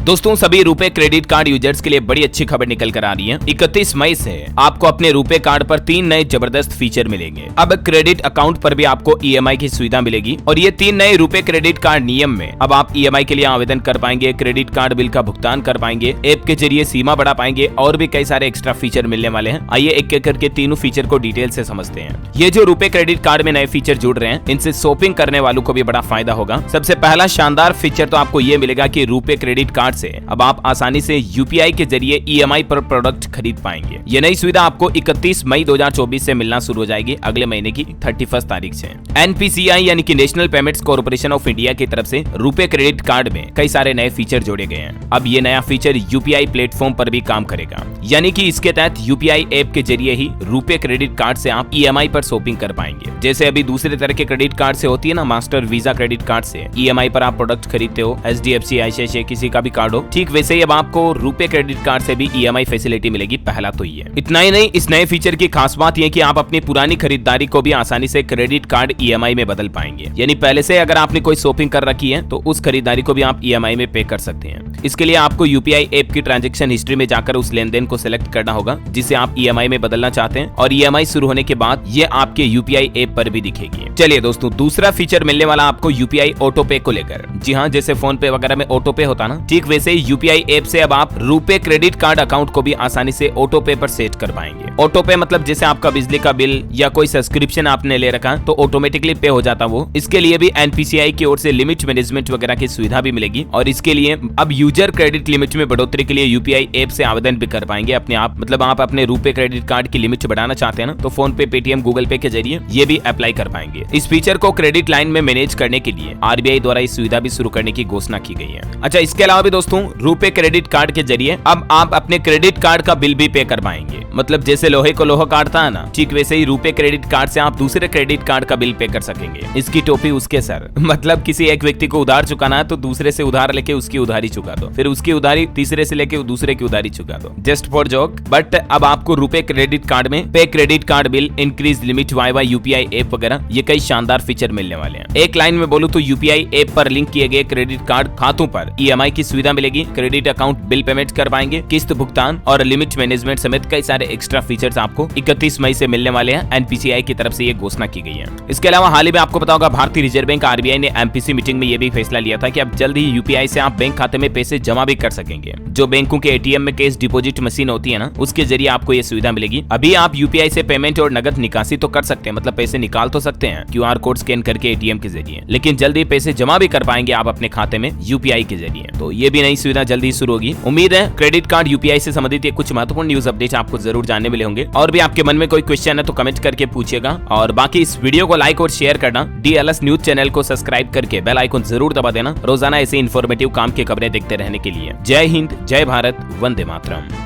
दोस्तों सभी रुपए क्रेडिट कार्ड यूजर्स के लिए बड़ी अच्छी खबर निकल कर आ रही है। 31 मई से आपको अपने रुपए कार्ड पर 3 नए जबरदस्त फीचर मिलेंगे। अब क्रेडिट अकाउंट पर भी आपको ईएमआई की सुविधा मिलेगी और ये 3 नए रुपए क्रेडिट कार्ड नियम में अब आप ईएमआई के लिए आवेदन कर पाएंगे, क्रेडिट कार्ड बिल का भुगतान कर पाएंगे, ऐप के जरिए सीमा बढ़ा पाएंगे और भी कई सारे एक्स्ट्रा फीचर मिलने वाले हैं। आइए एक एक करके तीनों फीचर को डिटेल से समझते हैं। ये जो रुपए क्रेडिट कार्ड में नए फीचर जुड़ रहे हैं, इनसे शॉपिंग करने वालों को भी बड़ा फायदा होगा। सबसे पहला शानदार फीचर तो आपको ये मिलेगा कि रुपए क्रेडिट कार्ड से अब आप आसानी से यूपीआई के जरिए ईएमआई पर प्रोडक्ट खरीद पाएंगे। ये नई सुविधा आपको 31 मई 2024 से मिलना शुरू हो जाएगी, अगले महीने की 31 तारीख से। एनपीसीआई यानी कि national payments corporation of India की तरफ से रुपए क्रेडिट कार्ड में कई सारे नए फीचर जोड़े गए हैं। अब ये नया फीचर यूपीआई प्लेटफॉर्म पर भी काम करेगा, यानी कि इसके तहत यूपीआई ऐप के जरिए ही रुपए क्रेडिट कार्ड से आप ईएमआई पर शॉपिंग कर पाएंगे। जैसे अभी दूसरे तरह के क्रेडिट कार्ड से होती है ना, मास्टर वीजा क्रेडिट कार्ड से ईएमआई पर आप प्रोडक्ट खरीदते हो, एचडीएफसी, आईसीआईसीआई किसी का भी कार्ड हो, ठीक वैसे ही अब आपको रुपए क्रेडिट कार्ड से भी ईएमआई फैसिलिटी मिलेगी। पहला तो ये। इतना ही नहीं, इस नए फीचर की खास बात यह कि आप अपनी पुरानी खरीदारी को भी आसानी से क्रेडिट कार्ड ईएमआई में बदल पाएंगे। यानी पहले से अगर आपने कोई शॉपिंग कर रखी है तो उस खरीदारी को भी आप ईएमआई में पे कर सकते हैं। इसके लिए आपको यूपीआई ऐप की ट्रांजैक्शन हिस्ट्री में जाकर उस लेनदेन को सिलेक्ट करना होगा जिसे आप ईएमआई में बदलना चाहते हैं और ईएमआई शुरू होने के बाद ये आपके यूपीआई ऐप पर भी दिखेगी। चलिए दोस्तों, दूसरा फीचर मिलने वाला आपको यूपीआई ऑटो पे को लेकर। जी हाँ, जैसे फोन पे वगैरह में ऑटो पे होता ना, ठीक वैसे ही यूपीआई ऐप से अब आप रुपए क्रेडिट कार्ड अकाउंट को भी आसानी से ऑटो पे पर सेट कर पाएंगे। ऑटो पे मतलब जैसे आपका बिजली का बिल या कोई सब्सक्रिप्शन आपने ले रखा तो ऑटोमेटिकली पे हो जाता वो। इसके लिए भी एनपीसीआई की ओर से लिमिट मैनेजमेंट वगैरह की सुविधा भी मिलेगी और इसके लिए अब यूजर क्रेडिट लिमिट में बढ़ोतरी के लिए यूपीआई ऐप से आवेदन भी कर पाएंगे अपने आप। मतलब आप अपने रुपए क्रेडिट कार्ड की लिमिट बढ़ाना चाहते हैं ना, तो फोन पे, पेटीएम, गूगल पे के जरिए ये भी अप्लाई कर पाएंगे। इस फीचर को क्रेडिट लाइन में मैनेज करने के लिए आरबीआई द्वारा इस सुविधा भी शुरू करने की घोषणा की गई है। अच्छा, इसके अलावा भी दोस्तों रुपए क्रेडिट कार्ड के जरिए अब आप अपने क्रेडिट कार्ड का बिल भी पे कर पाएंगे। मतलब जैसे लोहे को लोहा काटता है ना, ठीक वैसे ही रुपए क्रेडिट कार्ड से आप दूसरे क्रेडिट कार्ड का बिल पे कर सकेंगे। इसकी टोपी उसके सर। मतलब किसी एक व्यक्ति को उधार चुकाना है तो दूसरे से उधार लेके उसकी उधारी चुका दो, फिर उसकी उधारी तीसरे से लेके दूसरे की उधारी चुका दो। Just for joke. बट अब आपको रुपए क्रेडिट कार्ड में pay credit card bill, increase limit, via UPI app वगैरह ये कई शानदार फीचर मिलने वाले हैं। एक लाइन में बोलूं तो यूपीआई ऐप पर लिंक किए गए क्रेडिट कार्ड खातों पर ईएमआई की सुविधा मिलेगी, क्रेडिट अकाउंट बिल पेमेंट कर पाएंगे, किस्त भुगतान और लिमिट मैनेजमेंट समेत कई सारे एक्स्ट्रा फीचर्स आपको 31 मई से मिलने वाले हैं। एनपीसीआई की तरफ से ये घोषणा की गई है। इसके अलावा हाल ही में आपको पता होगा भारतीय रिजर्व बैंक आरबीआई ने एमपीसी मीटिंग में ये भी फैसला लिया था कि अब जल्द ही यूपीआई से आप बैंक खाते में पैसे जमा भी कर सकेंगे। जो बैंकों के एटीएम में कैश डिपॉजिट मशीन होती है ना, उसके जरिए आपको ये सुविधा मिलेगी। अभी आप यूपीआई से पेमेंट और नगद निकासी तो कर सकते हैं, मतलब पैसे निकाल तो सकते हैं क्यूआर कोड स्कैन करके एटीएम के जरिए, लेकिन जल्दी पैसे जमा भी कर पाएंगे आप अपने खाते में यूपीआई के जरिए। तो ये भी नई सुविधा जल्दी शुरू होगी। उम्मीद है क्रेडिट कार्ड यूपीआई से संबंधित ये कुछ महत्वपूर्ण न्यूज अपडेट आपको जरूर जानने मिले होंगे। और भी आपके मन में कोई क्वेश्चन है तो कमेंट करके पूछिएगा और बाकी इस वीडियो को लाइक और शेयर करना, डीएलएस न्यूज चैनल को सब्सक्राइब करके बेल आइकन जरूर दबा देना रोजाना ऐसे इन्फॉर्मेटिव काम की खबरें देखते रहने के लिए। जय हिंद, जय भारत, वंदे मातरम।